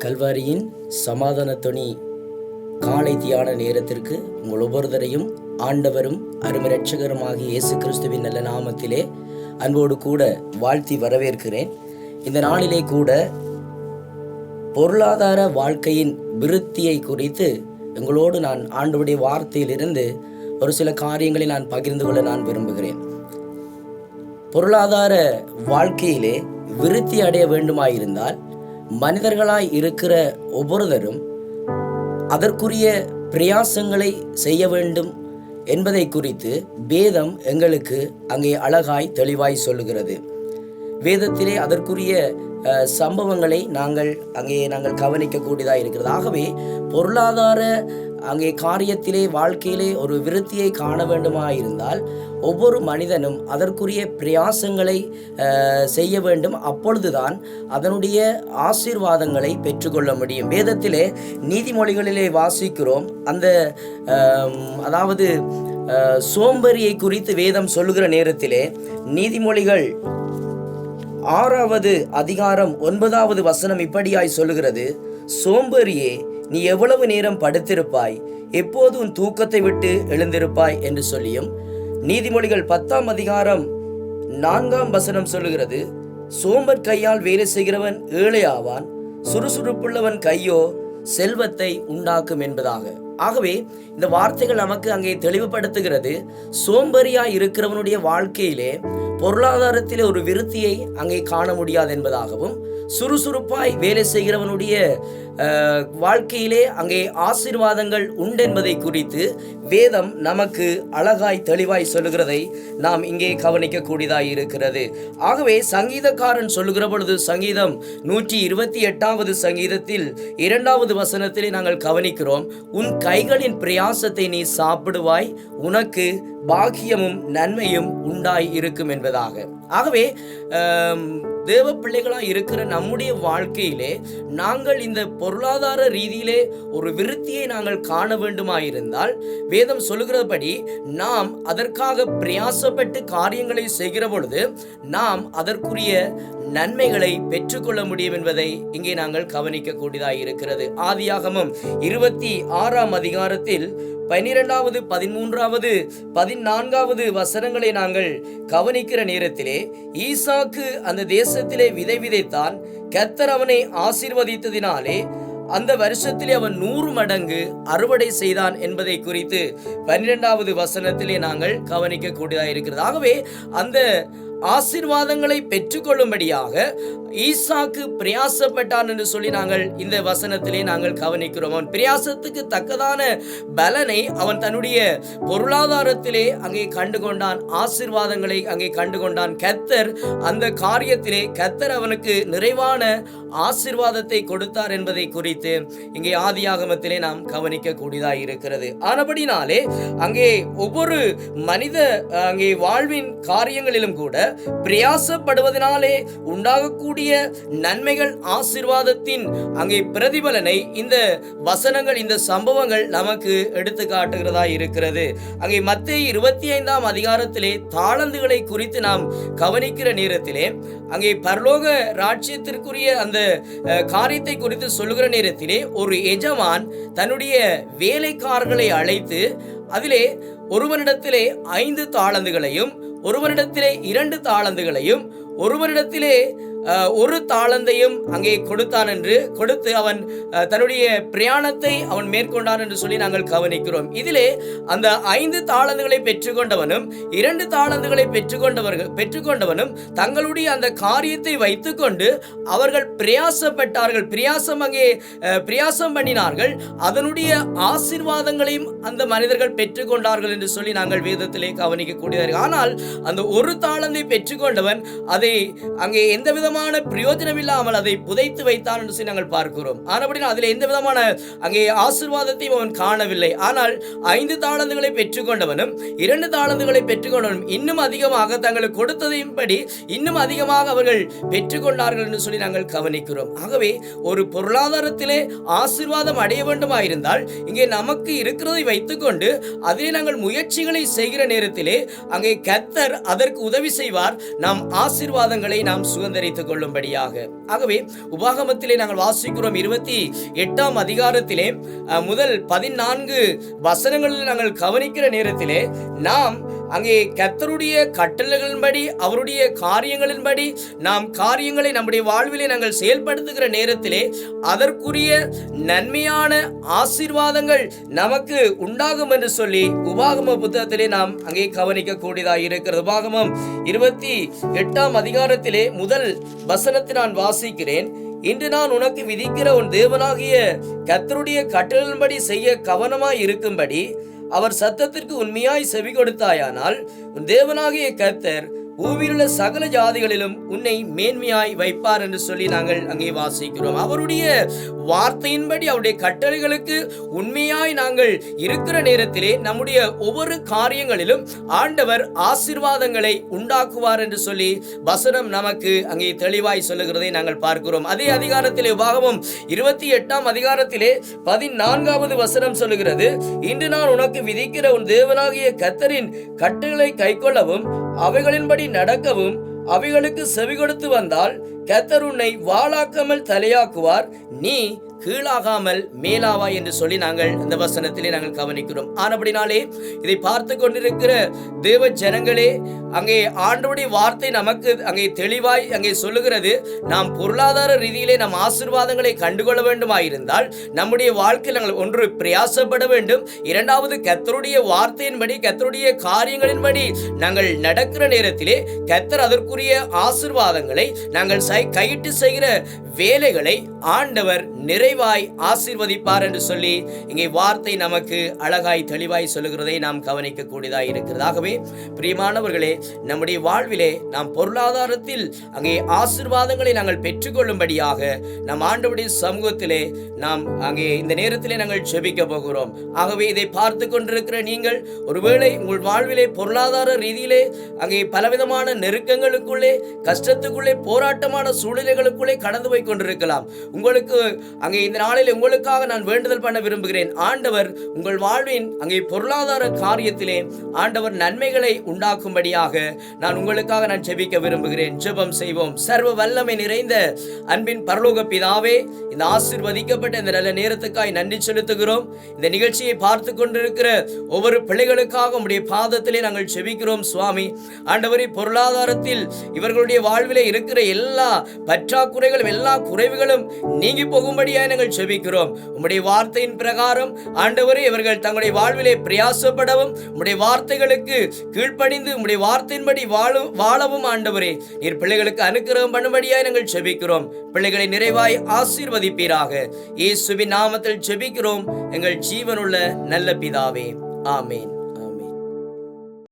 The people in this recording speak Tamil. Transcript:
கல்வாரியின் சமாதான தொனி காலை தியான நேரத்திற்கு உங்கள் ஒவ்வொருவரையும் ஆண்டவரும் அருமை இரட்சகருமாகிய இயேசு கிறிஸ்துவின் நல்ல நாமத்திலே அன்போடு கூட வாழ்த்தி வரவேற்கிறேன். இந்த நாளிலே கூட பொருளாதார வாழ்க்கையின் விருத்தியை குறித்து உங்களோடு நான் ஆண்டவருடைய வார்த்தையிலிருந்து ஒரு சில காரியங்களை நான் பகிர்ந்து கொள்ள நான் விரும்புகிறேன். பொருளாதார வாழ்க்கையிலே விருத்தி அடைய வேண்டுமாயிருந்தால் மனிதர்களாய் இருக்கிற ஒவ்வொருவரும் அதற்குரிய பிரயாசங்களை செய்ய வேண்டும் என்பதை குறித்து வேதம் எங்களுக்கு அங்கே அழகாய் தெளிவாய் சொல்லுகிறது. வேதத்திலே அதற்குரிய சம்பவங்களை நாங்கள் கவனிக்கக்கூடியதாக இருக்கிறது. ஆகவே பொருளாதார அங்கே காரியத்திலே வாழ்க்கையிலே ஒரு விருத்தியை காண வேண்டுமாயிருந்தால் ஒவ்வொரு மனிதனும் அதற்குரிய பிரயாசங்களை செய்ய வேண்டும். அப்பொழுதுதான் அதனுடைய ஆசீர்வாதங்களை பெற்றுக்கொள்ள முடியும். வேதத்திலே நீதிமொழிகளிலே வாசிக்கிறோம். அதாவது சோம்பேறியை குறித்து வேதம் சொல்லுகிற நேரத்திலே நீதிமொழிகள் 6வது அதிகாரம் 9வது வசனம் இப்படியாய் சொல்லுகிறது: சோம்பேறியே, நீ எவ்வளவு நேரம் படுத்திருப்பாய்? எப்போது உன் தூக்கத்தை விட்டு எழுந்திருப்பாய் என்று சொல்லியும் நீதிமொழிகள் 10ஆம் அதிகாரம் 4ஆம் வசனம் சொல்லுகிறது: சோம்பர் கையால் வேலை செய்கிறவன் ஏழை ஆவான், சுறுசுறுப்புள்ளவன் கையோ செல்வத்தை உண்டாக்கும் என்பதாக. ஆகவே இந்த வார்த்தைகள் நமக்கு அங்கே தெளிவுபடுத்துகிறது. சோம்பேறியாய் இருக்கிறவனுடைய வாழ்க்கையிலே பொருளாதாரத்திலே ஒரு விருத்தியை அங்கே காண முடியாது என்பதாகவும், சுறுசுறுப்பாய் வேலை செய்கிறவனுடைய வாழ்க்கையிலே அங்கே ஆசீர்வாதங்கள் உண்டு என்பதை குறித்து வேதம் நமக்கு அழகாய் தெளிவாய் சொல்லுகிறதை நாம் இங்கே கவனிக்கக்கூடியதாய் இருக்கிறது. ஆகவே சங்கீதக்காரன் சொல்லுகிற பொழுது சங்கீதம் 128வது சங்கீதத்தில் 2வது வசனத்திலே நாங்கள் கவனிக்கிறோம்: உன் கைகளின் பிரயாசத்தை நீ சாப்பிடுவாய், உனக்கு பாக்கியமும் நன்மையும் உண்டாய் இருக்கும் என்பதாக. ஆகவே தேவ பிள்ளைகளாக இருக்கிற நம்முடைய வாழ்க்கையிலே நாங்கள் இந்த பொருளாதார ரீதியிலே ஒரு விருத்தியை நாங்கள் காண வேண்டுமாயிருந்தால் வேதம் சொல்லுகிறபடி நாம் அதற்காக பிரயாசப்பட்டு காரியங்களை செய்கிற பொழுது நாம் அதற்குரிய நன்மைகளை பெற்றுக்கொள்ள முடியும் என்பதை இங்கே நாங்கள் கவனிக்கக்கூடியதாக இருக்கிறது. ஆதியாகமம் 26ஆம் அதிகாரத்தில் 12வது 13வது 14வது வசனங்களை நாங்கள் கவனிக்கிற நேரத்திலே ஈசாக்கு அந்த தேசத்திலே விதை விதைத்தான். கர்த்தர் அவனை ஆசீர்வதித்ததினாலே அந்த வருஷத்திலே அவன் 100 மடங்கு அறுவடை செய்தான் என்பதை குறித்து 12வது வசனத்திலே நாங்கள் கவனிக்கக்கூடியதாக இருக்கிறது. ஆகவே அந்த ஆசீர்வாதங்களை பெற்றுக்கொள்ளும்படியாக ஈசாக்கு பிரயாசப்பட்டான் என்று சொல்லி நாங்கள் இந்த வசனத்திலே நாங்கள் கவனிக்கிறோம். அவன் பிரயாசத்துக்கு தக்கதான பலனை அவன் தன்னுடைய பொருளாதாரத்திலே அங்கே கண்டுகொண்டான், ஆசீர்வாதங்களை அங்கே கண்டுகொண்டான். கர்த்தர் அந்த காரியத்திலே கர்த்தர் அவனுக்கு நிறைவான ஆசீர்வாதத்தை கொடுத்தார் என்பதை குறித்து இங்கே ஆதியாகமத்திலே நாம் கவனிக்க கூடியதாக இருக்கிறது. ஆனபடினாலே அங்கே ஒவ்வொரு மனித அங்கே வாழ்வின் காரியங்களிலும் கூட பிரயாசப்படுவதனாலே உண்டாகக்கூடிய நன்மைகள், ஆசீர்வாதத்தின் அங்கே பிரதிபலனை இந்த வசனங்கள், இந்த சம்பவங்கள் நமக்கு எடுத்து காட்டுகிறதா இருக்கிறது. அங்கே மத்தேயு 25ஆம் அதிகாரத்திலே தாளந்துகளை குறித்து நாம் கவனிக்கிற நேரத்திலே அங்கே பரலோக ராஜ்யத்திற்குரிய அந்த காரியத்தை குறித்து சொல்லுகிற நேரத்திலே ஒரு எஜமான் தன்னுடைய வேலைக்காரர்களை அழைத்து அதிலே ஒருவனிடத்திலே 5 தாளந்துகளையும், ஒருவனிடத்திலே 2 தாளந்துகளையும், ஒருவனிடத்திலே 1 தாளந்தையும் அங்கே கொடுத்தான் என்று கொடுத்து அவன் தன்னுடைய பிரயாணத்தை அவன் மேற்கொண்டான் என்று சொல்லி நாங்கள் கவனிக்கிறோம். இதிலே அந்த 5 தாளந்துகளை பெற்றுக்கொண்டவனும் 2 தாளந்துகளை பெற்றுக்கொண்டவனும் தங்களுடைய அந்த காரியத்தை வைத்துக்கொண்டு அவர்கள் பிரயாசப்பட்டார்கள், பிரயாசம் பண்ணினார்கள். அதனுடைய ஆசீர்வாதங்களையும் அந்த மனிதர்கள் பெற்றுக்கொண்டார்கள் என்று சொல்லி நாங்கள் வேதத்திலே கவனிக்கக்கூடியவர்கள். ஆனால் அந்த 1 தாளந்தை பெற்றுக்கொண்டவன் அதை அங்கே எந்த விதமான பிரயோஜனம் இல்லாமல் அதை புதைத்து வைத்தான் என்று சொல்லி நாங்கள் பார்க்கிறோம். ஆனபடினால் அதில் எந்த விதமான அங்கே ஆசீர்வாதத்தையும் அவன் காணவில்லை. ஆனால் 5 தாளந்துகளை பெற்றுக்கொண்டவனும் 2 தாளந்துகளை பெற்றுக்கொண்டவனும் இன்னும் அதிகமாக தங்களுக்கு கொடுத்ததையும் படி இன்னும் அதிகமாக அவர்கள் பெற்றுக்கொண்டார்கள் என்று சொல்லி நாங்கள் கவனிக்கிறோம். ஆகவே ஒரு பொருளாதாரத்திலே ஆசீர்வாதம் அடைய வேண்டுமாயிருந்தால் இங்கே நமக்கு இருக்கிறதை வைத்துக்கொண்டு அதிலே நாங்கள் முயற்சிகளை செய்கிற நேரத்திலே அங்கே கர்த்தர் அதற்கு உதவி செய்வார். நாம் ஆசீர்வாதங்களை நாம் சுதந்தரித்து வைத்துக் கொள்ளும்படியாக. ஆகவே உபாகமத்திலே நாங்கள் வாசிக்கிறோம் 28ஆம் அதிகாரத்திலே முதல் 14 வசனங்களில் நாங்கள் கவனிக்கிற நேரத்திலே நாம் அங்கே கர்த்தருடைய கட்டளைகளின்படி அவருடைய காரியங்களின்படி நாம் காரியங்களை நம்முடைய வாழ்விலே நாங்கள் செயல்படுத்துகிற நேரத்திலே அதற்குரிய நன்மையான ஆசீர்வாதங்கள் நமக்கு உண்டாகும் என்று சொல்லி உபாகம புத்தகத்திலே நாம் அங்கே கவனிக்க கூடியதாக இருக்கிறது. உபாகமம் 28ஆம் அதிகாரத்திலே முதல் வசனத்தை நான் வாசிக்கிறேன். இன்று நான் உனக்கு விதிக்கிற உன் தேவனாகிய கர்த்தருடைய கட்டளையின்படி செய்ய கவனமாய் இருக்கும்படி அவர் சத்தத்திற்கு உண்மையாய் செவி கொடுத்தாயானால் உன் தேவனாகிய கர்த்தர் பூமியிலுள்ள சகல ஜாதிகளிலும் உன்னை மேன்மையாய் வைப்பார் என்று சொல்லி நாங்கள் அங்கே வாசிக்கிறோம். அவருடைய வார்த்தையின்படி அவருடைய கட்டளைகளுக்கு உண்மையாய் நாங்கள் இருக்கிற நேரத்திலே நம்முடைய ஒவ்வொரு காரியங்களிலும் ஆண்டவர் ஆசீர்வாதங்களை உண்டாக்குவார் என்று சொல்லி வசனம் நமக்கு அங்கே தெளிவாய் சொல்லுகிறதை நாங்கள் பார்க்கிறோம். அதே அதிகாரத்திலே உபாகமம் 28ஆம் அதிகாரத்திலே 14வது வசனம் சொல்லுகிறது, இன்று நான் உனக்கு விதிக்கிற உன் தேவனாகிய கர்த்தரின் கட்டளைகளை கைக்கொள்ளவும் அவைகளின்படி நடக்கவும் அவைகளுக்கு செவி கொடுத்து வந்தால் கர்த்தர் உன்னை வாளாக்காமல் தலையாக்குவார், நீ கீழாகாமல் மேலாவாய் என்று சொல்லி நாங்கள் இந்த வசனத்திலே நாங்கள் கவனிக்கிறோம். ஆனபடினாலே இதை பார்த்து கொண்டிருக்கிற தேவ ஜனங்களே, அங்கே ஆண்டவருடைய வார்த்தை நமக்கு அங்கே தெளிவாய் அங்கே சொல்லுகிறது, நாம் பொருளாதார ரீதியிலே நம் ஆசீர்வாதங்களை கண்டுகொள்ள வேண்டுமாயிருந்தால் நம்முடைய வாழ்க்கையில் நாங்கள் ஒன்று பிரயாசப்பட வேண்டும். இரண்டாவது, கர்த்தருடைய வார்த்தையின்படி கர்த்தருடைய காரியங்களின்படி நாங்கள் நடக்கிற நேரத்திலே கர்த்தர் அதற்குரிய ஆசீர்வாதங்களை நாங்கள் கையிட்டு செய்கிற வேலைகளை ஆண்டவர் நிறைவாய் ஆசீர்வதிப்பார் என்று சொல்லி இங்கே வார்த்தை நமக்கு அழகாய் தெளிவாய் சொல்லுகிறதை நாம் கவனிக்க கூடியதாக இருக்கிறது. ஆகவே பிரியமானவர்களே, நம்முடைய வாழ்விலே நாம் பொருளாதாரத்தில் அங்கே ஆசீர்வாதங்களை நாங்கள் பெற்றுக்கொள்ளும்படியாக நம் ஆண்டவருடைய சமூகத்திலே நாம் அங்கே இந்த நேரத்திலே நாங்கள் ஜெபிக்க போகிறோம். ஆகவே இதை பார்த்து கொண்டிருக்கிற நீங்கள் ஒருவேளை உங்கள் வாழ்விலே பொருளாதார ரீதியிலே அங்கே பலவிதமான நெருக்கங்களுக்குள்ளே, கஷ்டத்துக்குள்ளே, போராட்டமான சூழ்நிலைகளுக்குள்ளே கடந்து போய் கொண்டிருக்கலாம். உங்களுக்கு அங்கே இந்த நாளில் உங்களுக்காக நான் வேண்டுதல் பண்ண விரும்புகிறேன். ஆண்டவர் உங்கள் வாழ்வின் அங்கே பொருளாதார காரியத்திலே ஆண்டவர் நன்மைகளை உண்டாக்கும்படியாக நான் உங்களுக்காக நான் ஜெபிக்க விரும்புகிறேன். ஜெபம் செய்வோம். சர்வ வல்லமை நிறைந்த அன்பின் பரலோக பிதாவே, இந்த ஆசீர்வதிக்கப்பட்ட இந்த நல்ல நேரத்துக்காய் நன்றி செலுத்துகிறோம். இந்த நிகழ்ச்சியை பார்த்து கொண்டிருக்கிற ஒவ்வொரு பிள்ளைகளுக்காக உம்முடைய பாதத்திலே நாங்கள் ஜெபிக்கிறோம். சுவாமி ஆண்டவரே, பொருளாதாரத்தில் இவர்களுடைய வாழ்விலே இருக்கிற எல்லா பற்றாக்குறைகளும் எல்லா குறைவுகளும் நீங்கி போகும்படியாக நாங்கள் ஜெபிக்கிறோம். உம்முடைய வார்த்தையின் பிரகாரம் ஆண்டவரே, இவர்கள் தங்களுடைய வாழ்விலே பிரயாசப்படவும் உம்முடைய வார்த்தைகளுக்கு கீழ்ப்படிந்து உம்முடைய வார்த்தையின்படி வாழவும் ஆண்டவரே நீர் பிள்ளைகளுக்கு அனுக்கிரகம் பண்ணும்படியாக நாங்கள் ஜெபிக்கிறோம். பிள்ளைகளை நிறைவாய் ஆசீர்வதிப்பீராக. இயேசுவின் நாமத்தில் ஜெபிக்கிறோம் எங்கள் ஜீவனுள்ள நல்ல பிதாவே, ஆமேன்.